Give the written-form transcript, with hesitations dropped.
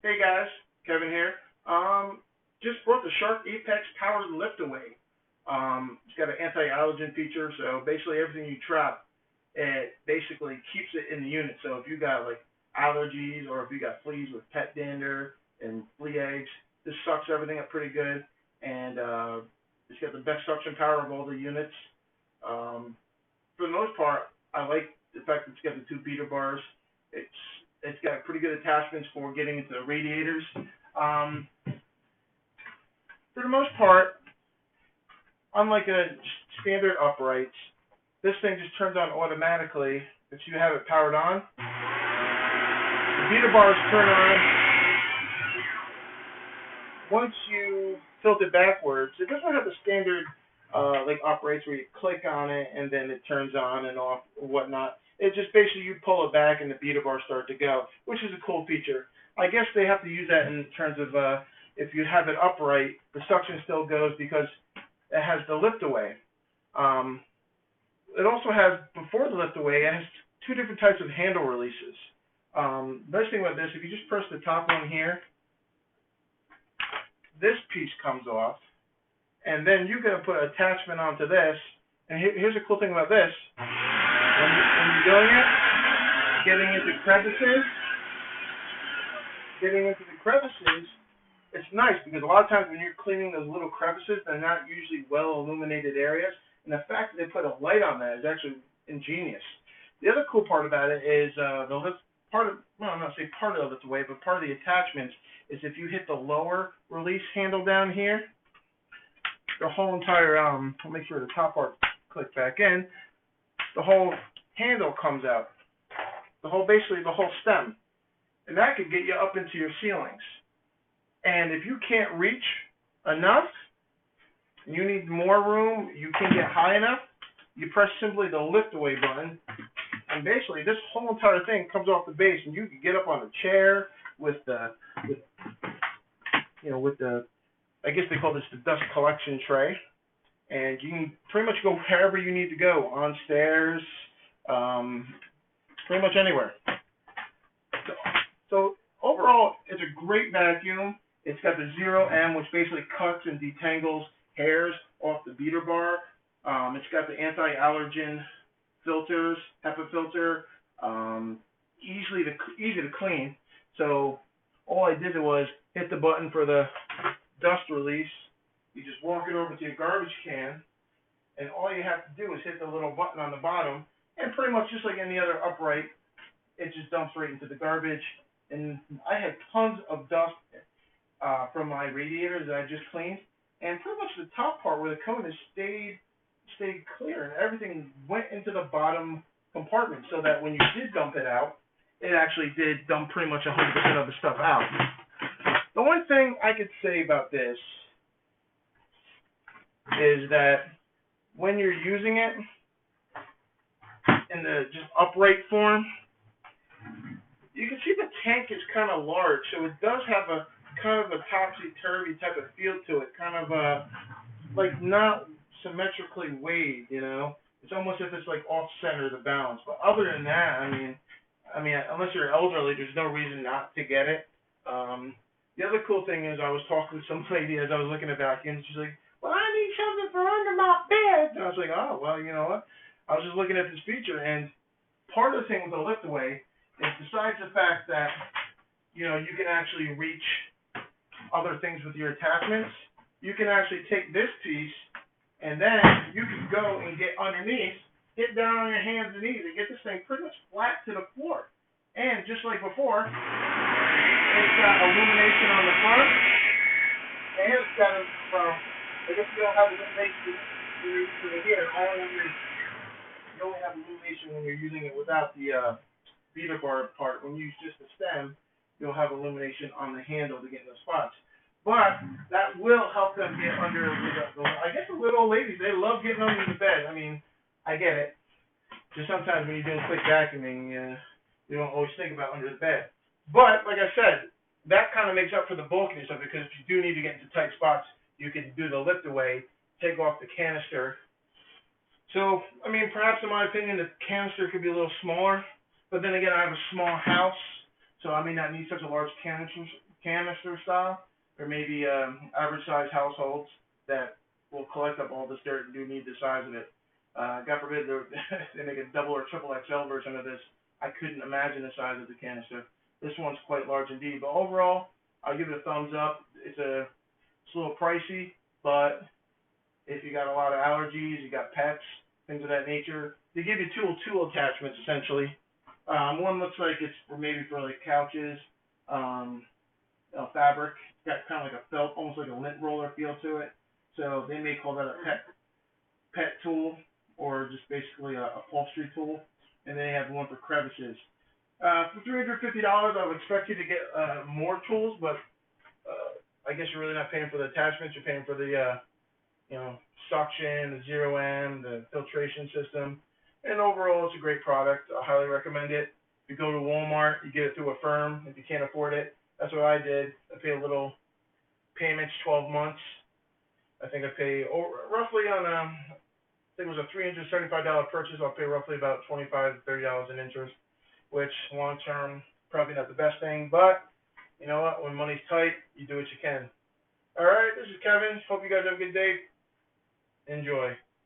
Hey guys, Kevin here. Just brought the Shark Apex Powered Lift Away. It's got an anti-allergen feature, so basically everything you trap, it basically keeps it in the unit. So if you got like allergies or if you got fleas with pet dander and flea eggs, this sucks everything up pretty good, and it's got the best suction power of all the units. Um, for the most part, I like the fact that it's got the two beater bars. It's it's got pretty good attachments for getting into the radiators. Um, for the most part, unlike a standard uprights, this thing just turns on automatically if you have it powered on. The beater bars turn on once you tilt it backwards. It doesn't have the standard like uprights where you click on it and then it turns on and off or whatnot. It just basically you pull it back and the beater bars start to go, which is a cool feature. I guess they have to use that in terms of if you have it upright, the suction still goes because it has the lift away. Um, it also has, before the lift away, it has two different types of handle releases. Nice thing about this, if you just press the top one here, this piece comes off, and then you can put an attachment onto this. And here's a cool thing about this: when you're doing it, getting into crevices, it's nice because a lot of times when you're cleaning those little crevices, they're not usually well illuminated areas, and the fact that they put a light on that is actually ingenious. The other cool part about it is the lift part of, well, I'm not saying part of it's away, but part of the attachments is if you hit the lower release handle down here, the whole entire I'll make sure the top part click back in, the whole handle comes out, basically the whole stem, and that could get you up into your ceilings. And if you can't reach enough, and you need more room, you can't get high enough, you press simply the lift away button, and basically this whole entire thing comes off the base, and you can get up on a chair with the, with the, I guess they call this the dust collection tray, and you can pretty much go wherever you need to go, on stairs, pretty much anywhere. So overall, it's a great vacuum. It's got the 0M, which basically cuts and detangles hairs off the beater bar. It's got the anti-allergen filters, HEPA filter, easy to clean. So all I did was hit the button for the dust release. You just walk it over to your garbage can, and all you have to do is hit the little button on the bottom, and pretty much just like any other upright, it just dumps right into the garbage. And I had tons of dust from my radiators that I just cleaned, and pretty much the top part where the cone is stayed clear, and everything went into the bottom compartment, so that when you did dump it out, it actually did dump pretty much 100% of the stuff out. The one thing I could say about this is that when you're using it in the just upright form, you can see the tank is kind of large, so it does have a kind of a topsy-turvy type of feel to it, kind of like not symmetrically weighed, It's almost as if it's like off-center the balance. But other than that, I mean, unless you're elderly, there's no reason not to get it. The other cool thing is I was talking to some lady as I was looking at vacuums. She's like, "Well, I need something for under my bed." And I was like, "Oh, well, you know what?" I was just looking at this feature, and part of the thing with the lift away is besides the fact that you can actually reach other things with your attachments, you can actually take this piece and then you can go and get underneath, get down on your hands and knees, and get this thing pretty much flat to the floor. And just like before, it's got illumination on the front, and it's got I guess you don't have illumination when you're using it here. You only have illumination when you're using it without the beater bar part. When you use just the stem, you'll have illumination on the handle to get in the spots. But that will help them get under. I guess the little old ladies, they love getting under the bed. I mean, I get it. Just sometimes when you're doing quick vacuuming, you don't always think about under the bed. But like I said, that kind of makes up for the bulkiness of it, because if you do need to get into tight spots, you can do the lift away, take off the canister. So, I mean, perhaps in my opinion, the canister could be a little smaller. But then again, I have a small house, So I may not need such a large canister style, or maybe average size households that will collect up all this dirt and do need the size of it. God forbid they make a double or triple XL version of this. I couldn't imagine the size of the canister. This one's quite large indeed. But overall, I'll give it a thumbs up. It's a little pricey, but if you got a lot of allergies, you got pets, things of that nature, they give you tool attachments essentially. One looks like it's maybe for like couches, um, fabric. It's got kind of like a felt, almost like a lint roller feel to it. So they may call that a pet tool, or just basically a upholstery tool. And then they have one for crevices. For $350, I would expect you to get more tools, but I guess you're really not paying for the attachments. You're paying for the suction, the 0M, the filtration system. And overall, it's a great product. I highly recommend it. If you go to Walmart, you get it through Affirm. If you can't afford it, that's what I did. I pay a little payments, 12 months. I think I pay roughly on I think it was a $375 purchase. I'll pay roughly about $25 to $30 in interest, which long term probably not the best thing, but you know what? When money's tight, you do what you can. All right, this is Kevin. Hope you guys have a good day. Enjoy.